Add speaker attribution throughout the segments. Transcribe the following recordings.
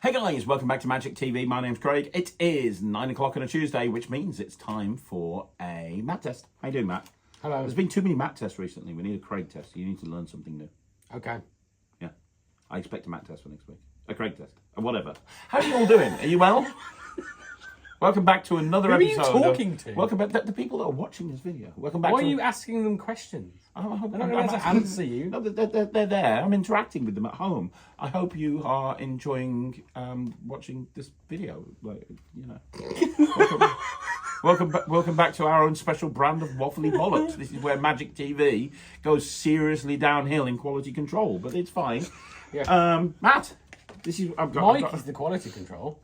Speaker 1: Hey guys, welcome back to Magic TV. My name's Craig. It is 9 o'clock on a Tuesday, which means it's time for a Matt test. How you doing, Matt?
Speaker 2: Hello.
Speaker 1: There's been too many Matt tests recently. We need a Craig test. You need to learn something new.
Speaker 2: Okay.
Speaker 1: Yeah. I expect a Matt test for next week. A Craig test. Or whatever. How are you all doing? Are you well? Welcome back to another episode.
Speaker 2: Who are you talking to?
Speaker 1: Welcome back. The people that are watching this video. Welcome back.
Speaker 2: Why are you asking them questions?
Speaker 1: I'm
Speaker 2: They're not going to answer you.
Speaker 1: No, they're there. I'm interacting with them at home. I hope you are enjoying watching this video. Like, you know. Welcome back to our own special brand of waffly bollocks. This is where Magic TV goes seriously downhill in quality control, but it's fine.
Speaker 2: Yeah.
Speaker 1: Matt, this is
Speaker 2: Mike is the quality control.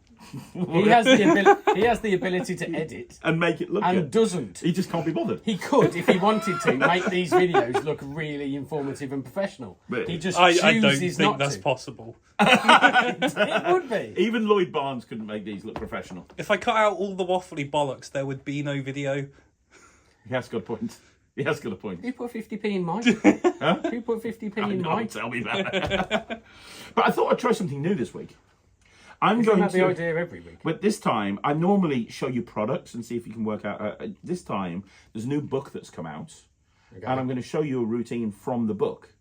Speaker 2: He has the ability to edit
Speaker 1: and make it look
Speaker 2: and
Speaker 1: good.
Speaker 2: Doesn't.
Speaker 1: He just can't be bothered.
Speaker 2: He could, if he wanted to, make these videos look really informative and professional.
Speaker 1: Really?
Speaker 2: He just
Speaker 3: I
Speaker 2: chooses
Speaker 3: don't think
Speaker 2: not
Speaker 3: that's
Speaker 2: to.
Speaker 3: possible.
Speaker 2: It would be.
Speaker 1: Even Lloyd Barnes couldn't make these look professional.
Speaker 3: If I cut out all the waffly bollocks, there would be no video.
Speaker 1: He has got a point. He has got a point.
Speaker 2: Who put 50p in Mike?
Speaker 1: Huh?
Speaker 2: Who put 50p in
Speaker 1: Don't
Speaker 2: Mike?
Speaker 1: tell me that. But I thought I'd try something new this week. I'm
Speaker 2: Isn't
Speaker 1: going
Speaker 2: that
Speaker 1: to.
Speaker 2: the idea every week?
Speaker 1: But this time, I normally show you products and see if you can work out. This time, there's a new book that's come out,
Speaker 2: Okay.
Speaker 1: and I'm going to show you a routine from the book.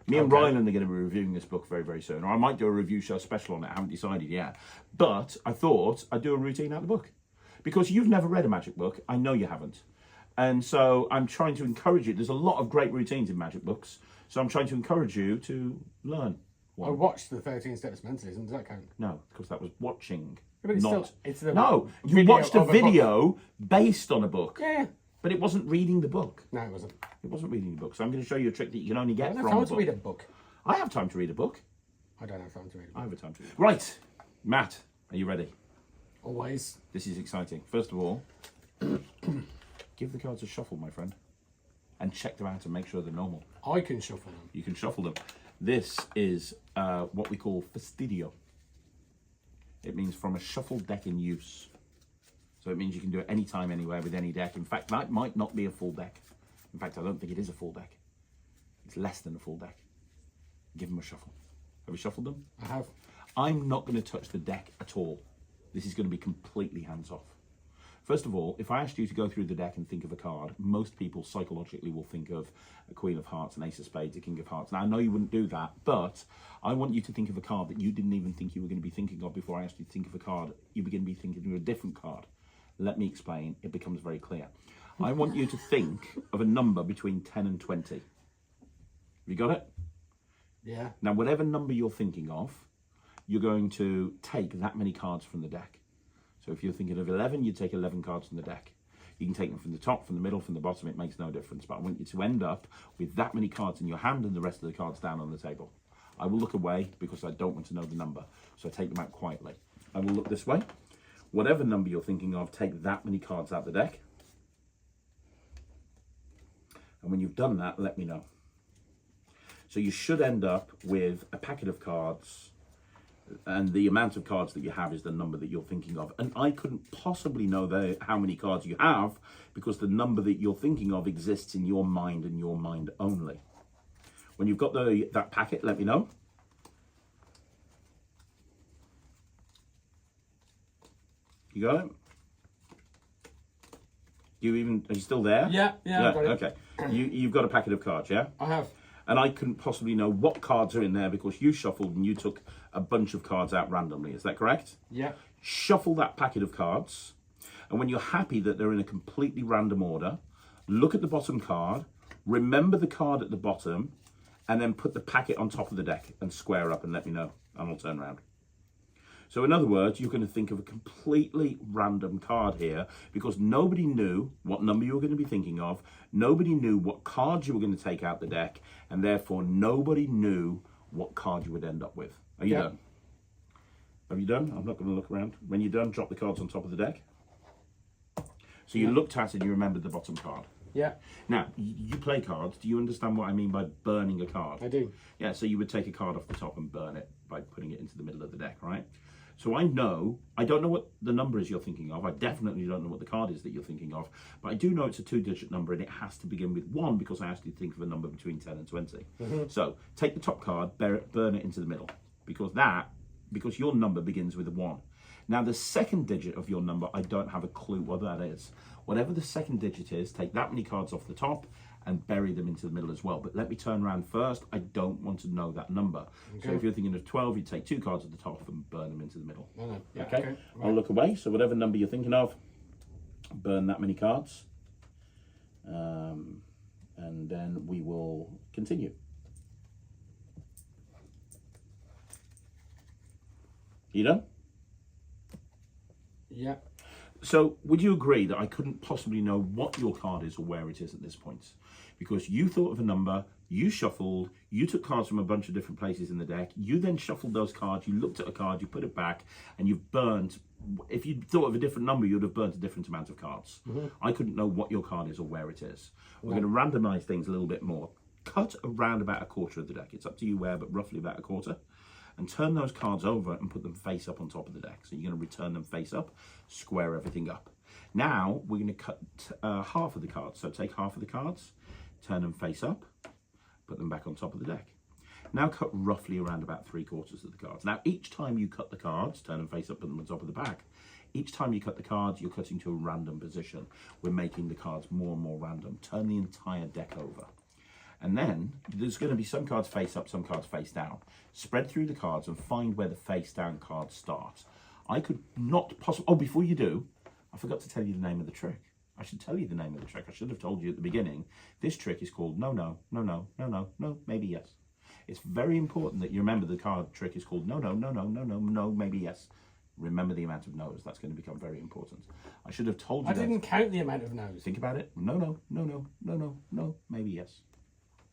Speaker 1: Me and
Speaker 2: Okay.
Speaker 1: Ryland are going to be reviewing this book very, very soon, or I might do a review show special on it. I haven't decided yet. But I thought I'd do a routine out of the book. Because you've never read a magic book, I know you haven't. And so I'm trying to encourage you. There's a lot of great routines in magic books, so I'm trying to encourage you to learn
Speaker 2: I
Speaker 1: one.
Speaker 2: watched the 13 Steps Mentalism. Does that count?
Speaker 1: No, because that was watching.
Speaker 2: But it's
Speaker 1: not.
Speaker 2: still, it's the
Speaker 1: No, you
Speaker 2: video
Speaker 1: watched a
Speaker 2: of book.
Speaker 1: video based on a book,
Speaker 2: Yeah.
Speaker 1: but it wasn't reading the book.
Speaker 2: No, it wasn't.
Speaker 1: It wasn't reading the book. So I'm going to show you a trick that you can only
Speaker 2: I
Speaker 1: get
Speaker 2: don't have
Speaker 1: from
Speaker 2: time
Speaker 1: the
Speaker 2: to
Speaker 1: book.
Speaker 2: read a book.
Speaker 1: I have time to read a book.
Speaker 2: I don't have time to read a
Speaker 1: I
Speaker 2: book.
Speaker 1: have a time to read. Right, Matt, are you ready?
Speaker 2: Always.
Speaker 1: This is exciting. First of all, give the cards a shuffle, my friend, and check them out and make sure they're normal.
Speaker 2: I can shuffle them.
Speaker 1: You can shuffle them. This is what we call fastidio. It means from a shuffled deck in use. So it means you can do it anytime, anywhere, with any deck. In fact, that might not be a full deck. In fact, I don't think it is a full deck. It's less than a full deck. Give them a shuffle. Have you shuffled them?
Speaker 2: I have.
Speaker 1: I'm not going to touch the deck at all. This is going to be completely hands-off. First of all, if I asked you to go through the deck and think of a card, most people psychologically will think of a Queen of Hearts, an Ace of Spades, a King of Hearts. Now, I know you wouldn't do that, but I want you to think of a card that you didn't even think you were going to be thinking of before I asked you to think of a card. You begin to be thinking of a different card. Let me explain. It becomes very clear. I want you to think of a number between 10 and 20. Have you got it?
Speaker 2: Yeah.
Speaker 1: Now, whatever number you're thinking of, you're going to take that many cards from the deck. So if you're thinking of 11, you take 11 cards from the deck. You can take them from the top, from the middle, from the bottom. It makes no difference. But I want you to end up with that many cards in your hand and the rest of the cards down on the table. I will look away because I don't want to know the number. So I take them out quietly. I will look this way. Whatever number you're thinking of, take that many cards out the deck. And when you've done that, let me know. So you should end up with a packet of cards, and the amount of cards that you have is the number that you're thinking of. And I couldn't possibly know how many cards you have because the number that you're thinking of exists in your mind and your mind only. When you've got that packet, let me know. You got it? Are you still there?
Speaker 2: Yeah, I've got it.
Speaker 1: Okay. You've got a packet of cards, yeah?
Speaker 2: I have.
Speaker 1: And I couldn't possibly know what cards are in there because you shuffled and you took a bunch of cards out randomly. Is that correct?
Speaker 2: Yeah.
Speaker 1: Shuffle that packet of cards. And when you're happy that they're in a completely random order, look at the bottom card, remember the card at the bottom, and then put the packet on top of the deck and square up and let me know, and I'll turn around. So in other words, you're going to think of a completely random card here because nobody knew what number you were going to be thinking of. Nobody knew what cards you were going to take out the deck, and therefore nobody knew what card you would end up with. Are you done? Have you done? I'm not going to look around. When you're done, drop the cards on top of the deck. So you looked at it and you remembered the bottom card.
Speaker 2: Yeah.
Speaker 1: Now, you play cards. Do you understand what I mean by burning a card?
Speaker 2: I do.
Speaker 1: Yeah, so you would take a card off the top and burn it by putting it into the middle of the deck, right? So I don't know what the number is you're thinking of. I definitely don't know what the card is that you're thinking of. But I do know it's a 2-digit number and it has to begin with 1 because I asked you to think of a number between 10 and 20. So take the top card, burn it into the middle because that because your number begins with a 1. Now, the second digit of your number, I don't have a clue what that is. Whatever the second digit is, take that many cards off the top and bury them into the middle as well. But let me turn around first. I don't want to know that number. Okay. So if you're thinking of 12, you take 2 cards at the top and burn them into the middle.
Speaker 2: Yeah,
Speaker 1: okay?
Speaker 2: Right.
Speaker 1: I'll look away. So whatever number you're thinking of, burn that many cards. And then we will continue. You done?
Speaker 2: Yeah.
Speaker 1: So would you agree that I couldn't possibly know what your card is or where it is at this point? Because you thought of a number, you shuffled, you took cards from a bunch of different places in the deck, you then shuffled those cards, you looked at a card, you put it back, and you've burned. If you thought of a different number, you'd have burnt a different amount of cards. I couldn't know what your card is or where it is. We're going to randomize things a little bit more. Cut around about a quarter of the deck. It's up to you where, but roughly about a quarter. And turn those cards over and put them face up on top of the deck. So you're going to return them face up, square everything up. Now we're going to cut half of the cards. So take half of the cards, turn them face up, put them back on top of the deck. Now cut roughly around about 3/4 of the cards. Now each time you cut the cards, turn them face up, put them on top of the back. Each time you cut the cards, you're cutting to a random position. We're making the cards more and more random. Turn the entire deck over. And then there's going to be some cards face up, some cards face down. Spread through the cards and find where the face down cards start. I could not possibly... Oh, before you do, I forgot to tell you the name of the trick. I should tell you the name of the trick. I should have told you at the beginning. This trick is called no, no, no, no, no, no, no, maybe yes. It's very important that you remember the card trick is called no, no, no, no, no, no, no, maybe yes. Remember the amount of no's. That's going to become very important. I should have told you
Speaker 2: I didn't count the amount of no's.
Speaker 1: Think about it. No, no, no, no, no, no, no, maybe yes.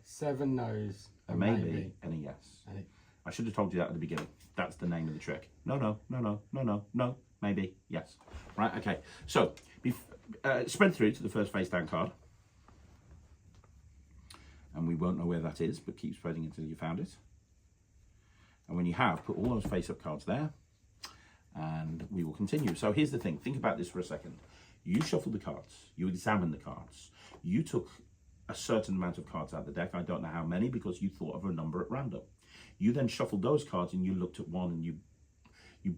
Speaker 2: 7 no's.
Speaker 1: A maybe and a yes. I should have told you that at the beginning. That's the name of the trick. No, no, no, no, no, no, no, maybe, yes. Right, okay. So, spread through to the first face down card. And we won't know where that is, but keep spreading until you found it. And when you have, put all those face up cards there. And we will continue. So here's the thing. Think about this for a second. You shuffled the cards. You examined the cards. You took a certain amount of cards out of the deck. I don't know how many because you thought of a number at random. You then shuffled those cards and you looked at one and you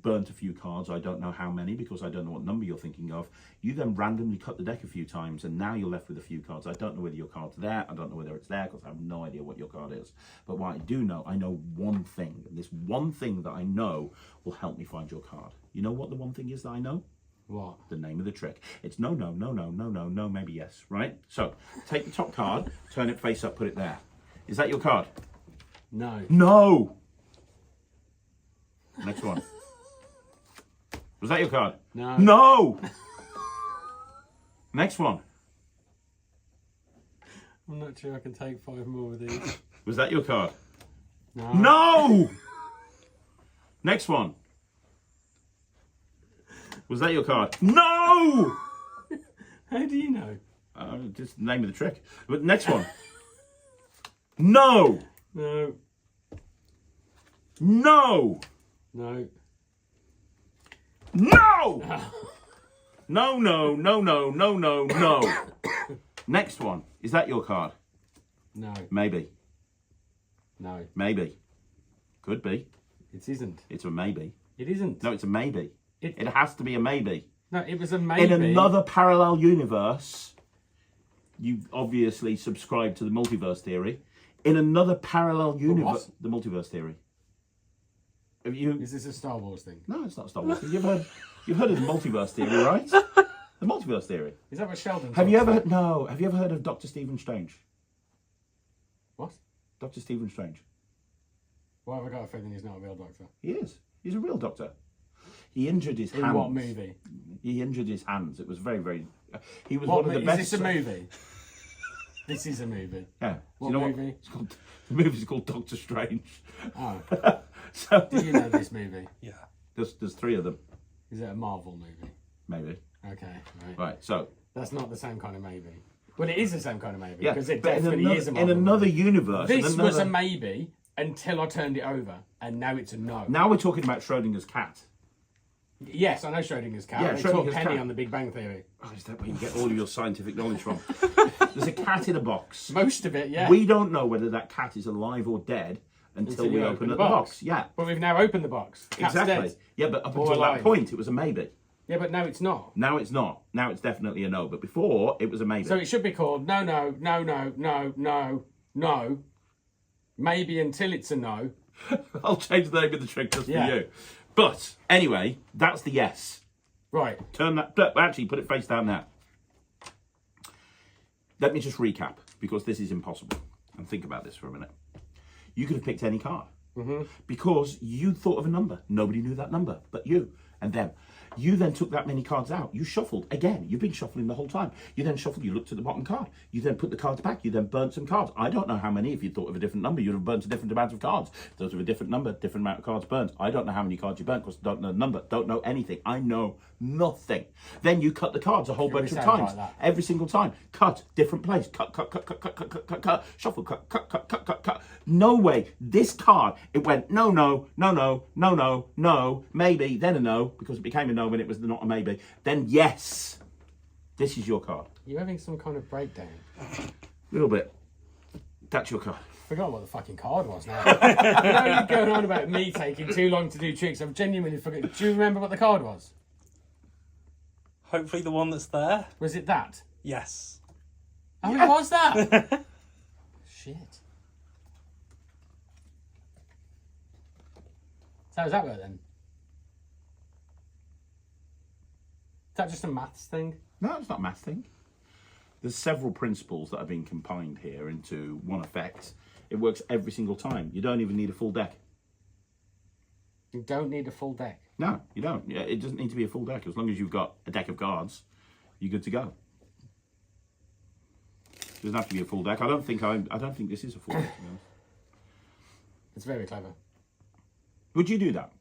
Speaker 1: burnt a few cards. I don't know how many because I don't know what number you're thinking of. You then randomly cut the deck a few times and now you're left with a few cards. I don't know whether your card's there. I don't know whether it's there because I have no idea what your card is. But what I do know, I know one thing. And this one thing that I know will help me find your card. You know what the one thing is that I know?
Speaker 2: What?
Speaker 1: The name of the trick. It's no, no, no, no, no, no, no, maybe yes, right? So take the top card, turn it face up, put it there. Is that your card?
Speaker 2: No.
Speaker 1: No! Next one. Was that your card?
Speaker 2: No.
Speaker 1: No! Next one.
Speaker 2: I'm not sure I can take 5 more of these.
Speaker 1: Was that your card?
Speaker 2: No.
Speaker 1: No! Next one. Was that your card? No!
Speaker 2: How do you know?
Speaker 1: Just the name of the trick. But next one. No!
Speaker 2: No.
Speaker 1: No!
Speaker 2: No.
Speaker 1: No! No, no, no, no, no, no, no. Next one. Is that your card?
Speaker 2: No.
Speaker 1: Maybe.
Speaker 2: No.
Speaker 1: Maybe. Could be.
Speaker 2: It isn't.
Speaker 1: It's a maybe.
Speaker 2: It isn't.
Speaker 1: No, it's a maybe. It has to be a maybe.
Speaker 2: No, it was a maybe.
Speaker 1: In another parallel universe, you obviously subscribe to the multiverse theory. In another parallel universe, the multiverse theory. Have you?
Speaker 2: Is this a Star Wars thing?
Speaker 1: No, it's not Star Wars. You've heard of the multiverse theory, right? The multiverse theory.
Speaker 2: Is that what Sheldon?
Speaker 1: Have you ever heard? No. Have you ever heard of Dr. Stephen Strange?
Speaker 2: What?
Speaker 1: Dr. Stephen Strange.
Speaker 2: Why have I got a feeling he's not a real doctor?
Speaker 1: He is. He's a real doctor. He injured his hands.
Speaker 2: In what movie?
Speaker 1: He injured his hands. It was very, very. He was
Speaker 2: What
Speaker 1: one of the best.
Speaker 2: Is this a movie? This is a movie.
Speaker 1: Yeah.
Speaker 2: What movie?
Speaker 1: It's called, the movie's called Doctor Strange.
Speaker 2: Oh.
Speaker 1: So
Speaker 2: Do you know this movie?
Speaker 3: Yeah.
Speaker 1: there's 3 of them,
Speaker 2: Is it a Marvel movie?
Speaker 1: maybe.
Speaker 2: Okay, right.
Speaker 1: Right. So
Speaker 2: That's not the same kind of maybe. Well, it is the same kind of maybe
Speaker 1: yeah,
Speaker 2: because it
Speaker 1: but
Speaker 2: definitely is a
Speaker 1: in
Speaker 2: Marvel
Speaker 1: another
Speaker 2: movie.
Speaker 1: universe.
Speaker 2: This
Speaker 1: in
Speaker 2: was a
Speaker 1: another-
Speaker 2: maybe until I turned it over, and now it's a no.
Speaker 1: Now we're talking about Schrodinger's cat.
Speaker 2: Yes, I know Schrodinger's cat.
Speaker 1: Yeah,
Speaker 2: They taught
Speaker 1: Schrodinger's
Speaker 2: Penny
Speaker 1: cat.
Speaker 2: on The Big Bang Theory.
Speaker 1: Oh, is that where you get all of your scientific knowledge from? There's a cat in a box.
Speaker 2: Most of it, yeah.
Speaker 1: We don't know whether that cat is alive or dead until we
Speaker 2: you
Speaker 1: open
Speaker 2: open
Speaker 1: the
Speaker 2: the
Speaker 1: box.
Speaker 2: box.
Speaker 1: Yeah,
Speaker 2: But we've now opened the box. Cat's
Speaker 1: exactly.
Speaker 2: dead.
Speaker 1: Yeah, but up
Speaker 2: Or
Speaker 1: until that
Speaker 2: alive.
Speaker 1: point, it was a maybe.
Speaker 2: Yeah, but now it's not.
Speaker 1: Now it's not. Now it's definitely a no. But before, it was a maybe.
Speaker 2: So it should be called no, no, no, no, no, no, no. Maybe until it's a no.
Speaker 1: I'll change the name of the trick just
Speaker 2: Yeah.
Speaker 1: for you. But anyway, that's the yes.
Speaker 2: Right.
Speaker 1: Turn that. Actually, put it face down now. Let me just recap, because this is impossible. And think about this for a minute. You could have picked any card. Because you thought of a number. Nobody knew that number but you and them. You then took that many cards out. You shuffled. Again, you've been shuffling the whole time. You then shuffled. You looked at the bottom card. You then put the cards back. You then burnt some cards. I don't know how many. If you thought of a different number, you'd have burnt a different amount of cards. If those were a different number, different amount of cards burnt. I don't know how many cards you burnt because I don't know the number. Don't know anything. I know nothing. Then you cut the cards a whole bunch of
Speaker 2: sounds
Speaker 1: times.
Speaker 2: like that.
Speaker 1: Every single time. Cut. Different place. Cut, cut, cut, cut, cut, cut, cut, cut, cut. Shuffle. Cut, cut, cut, cut, cut, cut. No way. This card, it went no, no, no, no, no, no, no, maybe, then a no, because it became a no when it was not a maybe. Then yes. This is your card.
Speaker 2: You're having some kind of breakdown.
Speaker 1: A little bit. That's your card.
Speaker 2: Forgot what the fucking card was now. You know, you're going on about me taking too long to do tricks. I've genuinely forgotten. Do you remember what the card was?
Speaker 3: Hopefully the one that's there.
Speaker 2: Was it that?
Speaker 3: Yes.
Speaker 2: Oh, it was that? Shit. So how does that work then? Is that just a maths thing?
Speaker 1: No, it's not a math thing. There's several principles that have been combined here into one effect. It works every single time. You don't even need a full deck.
Speaker 2: You don't need a full deck.
Speaker 1: No, you don't. Yeah, it doesn't need to be a full deck. As long as you've got a deck of cards, you're good to go. It doesn't have to be a full deck. I don't think this is a full deck, to be honest.
Speaker 2: It's very clever.
Speaker 1: Would you do that?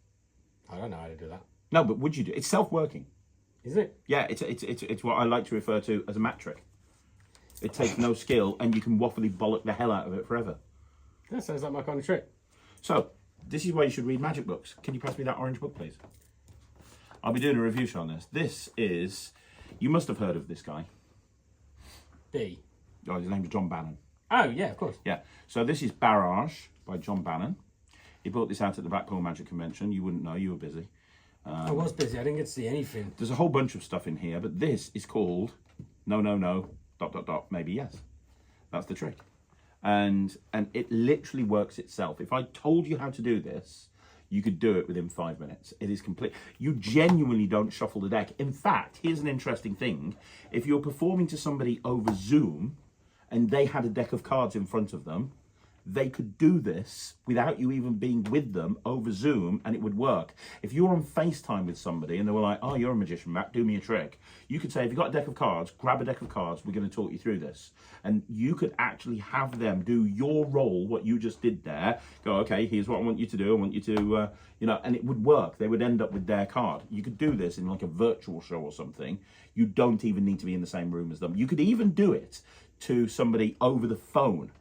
Speaker 2: I don't know how to do that.
Speaker 1: No, but would you do? It's self-working.
Speaker 2: Is it?
Speaker 1: Yeah, it's what I like to refer to as a mat trick. It takes no skill, and you can waffly bollock the hell out of it forever.
Speaker 2: That sounds like my kind of trick.
Speaker 1: So, this is why you should read magic books. Can you pass me that orange book, please? I'll be doing a review show on this. This is... You must have heard of this guy.
Speaker 2: B.
Speaker 1: Oh, his name's John Bannon.
Speaker 2: Oh, yeah, of course.
Speaker 1: Yeah. So this is Barrage by John Bannon. He brought this out at the Blackpool Magic Convention. You wouldn't know. You were busy.
Speaker 2: I was busy. I didn't get to see anything.
Speaker 1: There's a whole bunch of stuff in here, but this is called No, No, No, ... maybe yes. That's the trick. And it literally works itself. If I told you how to do this, you could do it within 5 minutes. It is complete. You genuinely don't shuffle the deck. In fact, here's an interesting thing. If you're performing to somebody over Zoom and they had a deck of cards in front of them, they could do this without you even being with them over Zoom, and it would work. If you're on FaceTime with somebody and they were like, oh, you're a magician, Matt, do me a trick. You could say, if you've got a deck of cards, grab a deck of cards, we're going to talk you through this. And you could actually have them do your role, what you just did there, go, okay, here's what I want you to do. I want you to, and it would work. They would end up with their card. You could do this in like a virtual show or something. You don't even need to be in the same room as them. You could even do it to somebody over the phone.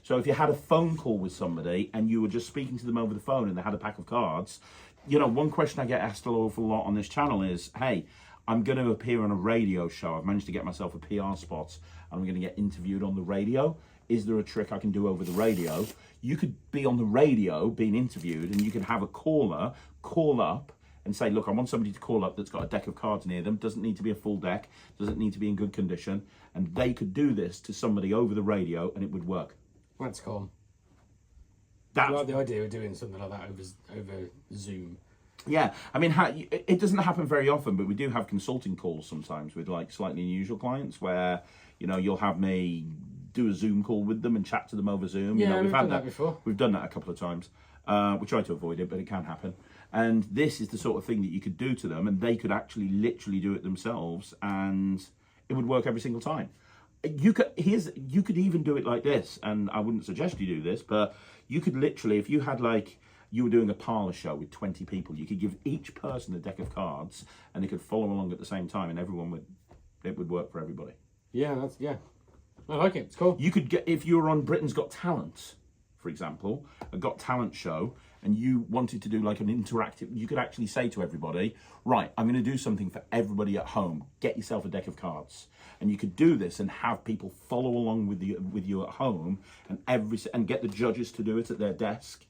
Speaker 1: So if you had a phone call with somebody and you were just speaking to them over the phone and they had a pack of cards, one question I get asked an awful lot on this channel is, hey, I'm going to appear on a radio show. I've managed to get myself a PR spot. I'm going to get interviewed on the radio. Is there a trick I can do over the radio? You could be on the radio being interviewed and you could have a caller call up and say, look, I want somebody to call up that's got a deck of cards near them. Doesn't need to be a full deck. Doesn't need to be in good condition. And they could do this to somebody over the radio and it would work.
Speaker 2: That's cool.
Speaker 1: That's,
Speaker 2: I like the idea of doing something like that over Zoom.
Speaker 1: Yeah, I mean, it doesn't happen very often, but we do have consulting calls sometimes with like slightly unusual clients where, you'll have me do a Zoom call with them and chat to them over Zoom.
Speaker 2: Yeah,
Speaker 1: we've
Speaker 2: had
Speaker 1: had
Speaker 2: that before.
Speaker 1: We've done that a couple of times. We try to avoid it, but it can happen. And this is the sort of thing that you could do to them, and they could actually literally do it themselves, and it would work every single time. You could even do it like this, and I wouldn't suggest you do this, but you could literally, if you had you were doing a parlour show with 20 people, you could give each person a deck of cards and they could follow along at the same time, and it would work for everybody.
Speaker 2: Yeah, I like it. It's cool.
Speaker 1: You could get, if you were on Britain's Got Talent, for example, a Got Talent show, and you wanted to do like an interactive, you could actually say to everybody, right, I'm going to do something for everybody at home. Get yourself a deck of cards. And you could do this and have people follow along with you at home, and get the judges to do it at their desk.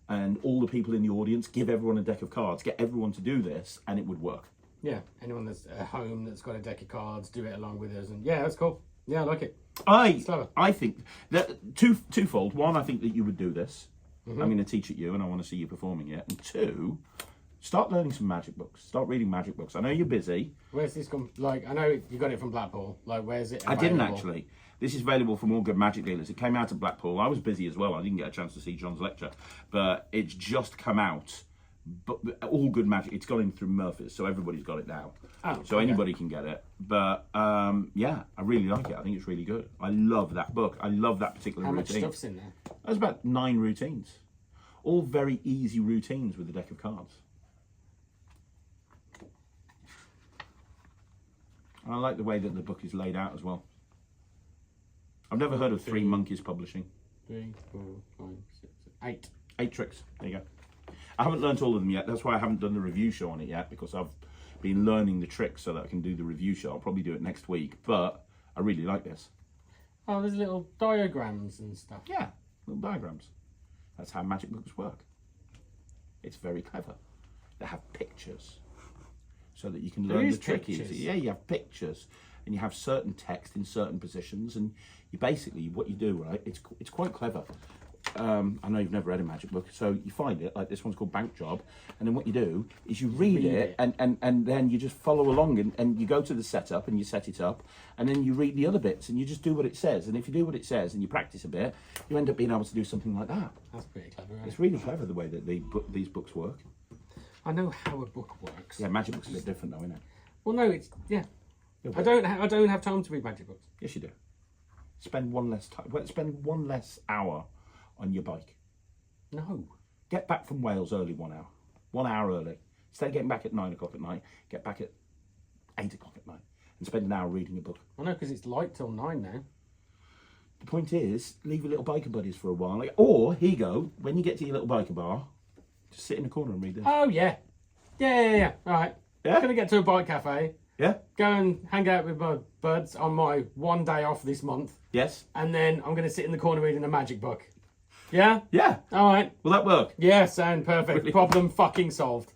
Speaker 1: and all the people in the audience, give everyone a deck of cards, get everyone to do this, and it would work.
Speaker 2: Yeah, anyone that's at home that's got a deck of cards, do it along with us, and yeah, that's cool. Yeah, I like it.
Speaker 1: I think that twofold. One, I think that you would do this. I'm going to teach it you, and I want to see you performing it. And two, start learning some magic books. Start reading magic books. I know you're busy.
Speaker 2: Where's this come? Like, I know you got it from Blackpool. Like, where's it available?
Speaker 1: I didn't actually. This is available from all good magic dealers. It came out of Blackpool. I was busy as well. I didn't get a chance to see John's lecture, but it's just come out. But all good magic. It's gone in through Murphy's, so everybody's got it now.
Speaker 2: Oh,
Speaker 1: so anybody can get it. But yeah, I really like it. I think it's really good. I love that book. I love that particular routine.
Speaker 2: How much stuff's in there?
Speaker 1: There's about 9 routines. All very easy routines with a deck of cards. And I like the way that the book is laid out as well. I've never heard of Three Monkeys Publishing.
Speaker 2: 3, 4, 5, 6, 8.
Speaker 1: 8 tricks. There you go. I haven't learnt all of them yet. That's why I haven't done the review show on it yet, because I've been learning the tricks so that I can do the review show. I'll probably do it next week, but I really like this.
Speaker 2: Oh, there's little diagrams and stuff.
Speaker 1: Yeah, little diagrams. That's how magic books work. It's very clever. They have pictures so that you can learn the trick easy. Yeah, you have pictures and you have certain text in certain positions, and you basically, what you do, right, it's quite clever. I know you've never read a magic book, so you find it, like this one's called Bank Job, and then what you do is you read it. And then you just follow along, and you go to the setup and you set it up, and then you read the other bits and you just do what it says. And if you do what it says and you practice a bit, you end up being able to do something like that.
Speaker 2: That's pretty clever, right?
Speaker 1: It's really clever the way that these books work.
Speaker 2: I know how a book works.
Speaker 1: Yeah, magic books are a bit different though, isn't it?
Speaker 2: Well, no, it's, yeah. I don't have time to read magic books.
Speaker 1: Yes, you do. Spend one less time. Spend one less hour on your bike.
Speaker 2: No.
Speaker 1: Get back from Wales early 1 hour. 1 hour early. Instead of getting back at 9 o'clock at night, get back at 8 o'clock at night and spend an hour reading a book.
Speaker 2: I know, because it's light till 9 now.
Speaker 1: The point is, leave your little biker buddies for a while. Or, here you go, when you get to your little biker bar, just sit in the corner and read this.
Speaker 2: Oh, yeah. Yeah. All right.
Speaker 1: Yeah?
Speaker 2: I'm going to get to a bike cafe.
Speaker 1: Yeah?
Speaker 2: Go and hang out with my buds on my 1 day off this month.
Speaker 1: Yes?
Speaker 2: And then I'm going to sit in the corner reading a magic book. Yeah?
Speaker 1: Yeah.
Speaker 2: All right.
Speaker 1: Will that work?
Speaker 2: Yeah, sound perfect.
Speaker 1: Really?
Speaker 2: Problem fucking solved.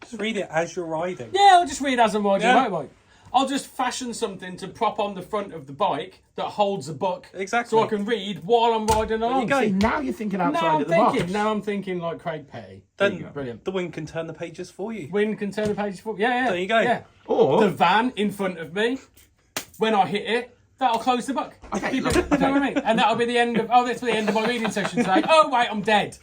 Speaker 3: Just read it as you're riding.
Speaker 2: Yeah, I'll just read as I'm riding
Speaker 3: Yeah.
Speaker 2: a motorbike. I'll just fashion something to prop on the front of the bike that holds a book.
Speaker 3: Exactly.
Speaker 2: So I can read while I'm riding along.
Speaker 3: go.
Speaker 1: See, now you're thinking outside of the box.
Speaker 2: Now I'm thinking like Craig Petty.
Speaker 3: Then
Speaker 2: Brilliant.
Speaker 3: the wind can turn the pages for you.
Speaker 2: Wind can turn the pages for. Yeah.
Speaker 3: There you go.
Speaker 2: Yeah.
Speaker 1: Or...
Speaker 2: The van in front of me, when I hit it, that'll close the book.
Speaker 1: Okay,
Speaker 2: Keep
Speaker 1: look,
Speaker 2: it, you know what I mean? And that'll be the end of. Oh, that's the end of my reading session today. Oh wait, I'm dead.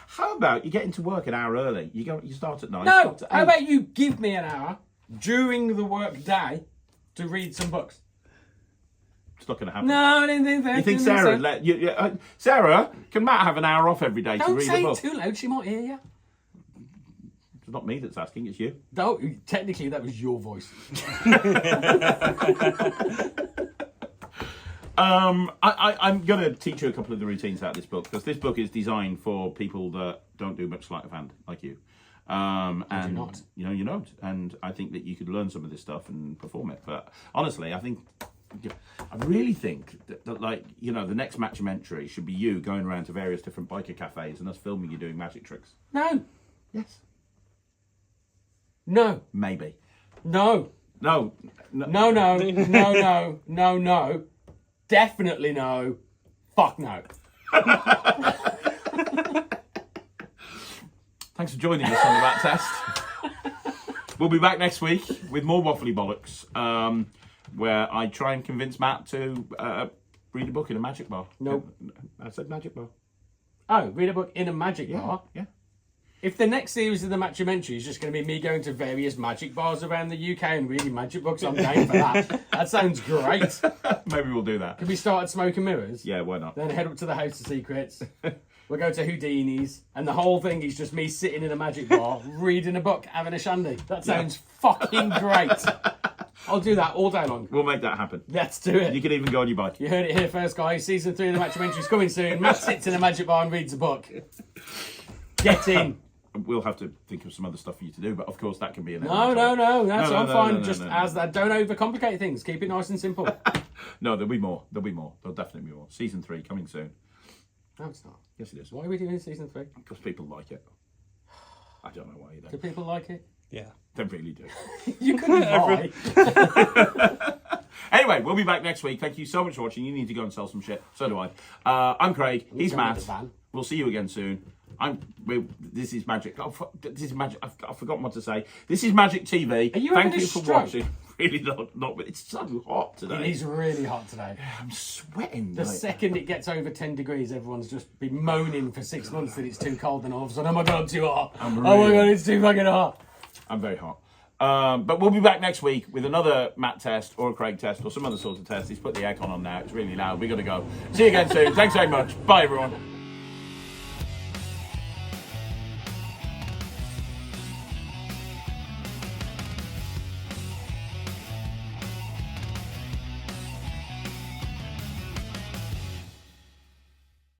Speaker 1: How about you get into work an hour early? You start at 9.
Speaker 2: No.
Speaker 1: stop at
Speaker 2: How
Speaker 1: 8.
Speaker 2: about you give me an hour during the work day to read some books?
Speaker 1: It's not going to happen.
Speaker 2: No, I didn't think that.
Speaker 1: You think Sarah would let you? Sarah, can Matt have an hour off every day to
Speaker 2: Don't
Speaker 1: read
Speaker 2: say
Speaker 1: a book?
Speaker 2: it too loud. She might hear you.
Speaker 1: It's not me that's asking, it's you.
Speaker 2: No, technically that was your voice.
Speaker 1: I'm going to teach you a couple of the routines out of this book, because this book is designed for people that don't do much sleight of hand like you. And
Speaker 2: not.
Speaker 1: you know, you don't. And I think that you could learn some of this stuff and perform it. But honestly, I really think that like, you know, the next Matchumentary should be you going around to various different biker cafes and us filming you doing magic tricks.
Speaker 2: No.
Speaker 1: Yes.
Speaker 2: No.
Speaker 1: Maybe.
Speaker 2: No.
Speaker 1: No.
Speaker 2: No. Definitely no. Fuck no.
Speaker 1: Thanks for joining us on the Rat Test. We'll be back next week with more Waffly Bollocks, where I try and convince Matt to read a book in a magic bar.
Speaker 2: Nope.
Speaker 1: I said magic bar.
Speaker 2: Oh, read a book in a magic bar?
Speaker 1: Yeah.
Speaker 2: If the next series of the Matchumentary is just going to be me going to various magic bars around the UK and reading magic books, I'm down for that. That sounds great.
Speaker 1: Maybe we'll do that.
Speaker 2: Can we start at Smoke and Mirrors?
Speaker 1: Yeah, why not?
Speaker 2: Then head up to the House of Secrets. We'll go to Houdini's, and the whole thing is just me sitting in a magic bar, reading a book, having a shandy. That sounds fucking great. I'll do that all day long.
Speaker 1: We'll make that happen.
Speaker 2: Let's do it.
Speaker 1: You can even go on your bike.
Speaker 2: You heard it here first, guys. Season 3 of the Matchumentary is coming soon. Matt sits in a magic bar and reads a book. Get in.
Speaker 1: We'll have to think of some other stuff for you to do, but of course that can be an
Speaker 2: No.
Speaker 1: No,
Speaker 2: I'm fine.
Speaker 1: no,
Speaker 2: Just
Speaker 1: no.
Speaker 2: as that. Don't overcomplicate things. Keep it nice and simple.
Speaker 1: No, there'll be more. There'll definitely be more. Season 3 coming soon.
Speaker 2: No, it's not.
Speaker 1: Yes, it is.
Speaker 2: Why are we doing season 3?
Speaker 1: Because people like it. I don't know why you
Speaker 2: Do
Speaker 1: don't.
Speaker 2: people like it?
Speaker 3: Yeah.
Speaker 1: They really do.
Speaker 2: You couldn't lie.
Speaker 1: Anyway, we'll be back next week. Thank you so much for watching. You need to go and sell some shit. So do I. I'm Craig. He's
Speaker 2: going
Speaker 1: Matt.
Speaker 2: with the van.
Speaker 1: We'll see you again soon. This is Magic. This is Magic. I've forgotten what to say. This is Magic TV.
Speaker 2: Are you
Speaker 1: Thank
Speaker 2: having
Speaker 1: you
Speaker 2: a
Speaker 1: for
Speaker 2: stroke?
Speaker 1: watching. Really not, but it's so hot
Speaker 2: It
Speaker 1: today.
Speaker 2: is really hot today.
Speaker 1: I'm sweating.
Speaker 2: The
Speaker 1: like-
Speaker 2: second it gets over 10 degrees, everyone's just been moaning for 6 months that it's too cold, and all of a sudden, oh my god, I'm too hot. Oh my
Speaker 1: really-
Speaker 2: god, it's too fucking hot.
Speaker 1: I'm very hot. But we'll be back next week with another Matt test or a Craig test or some other sort of test. He's put the aircon on now. It's really loud. We got to go. See you again soon. Thanks very much. Bye, everyone.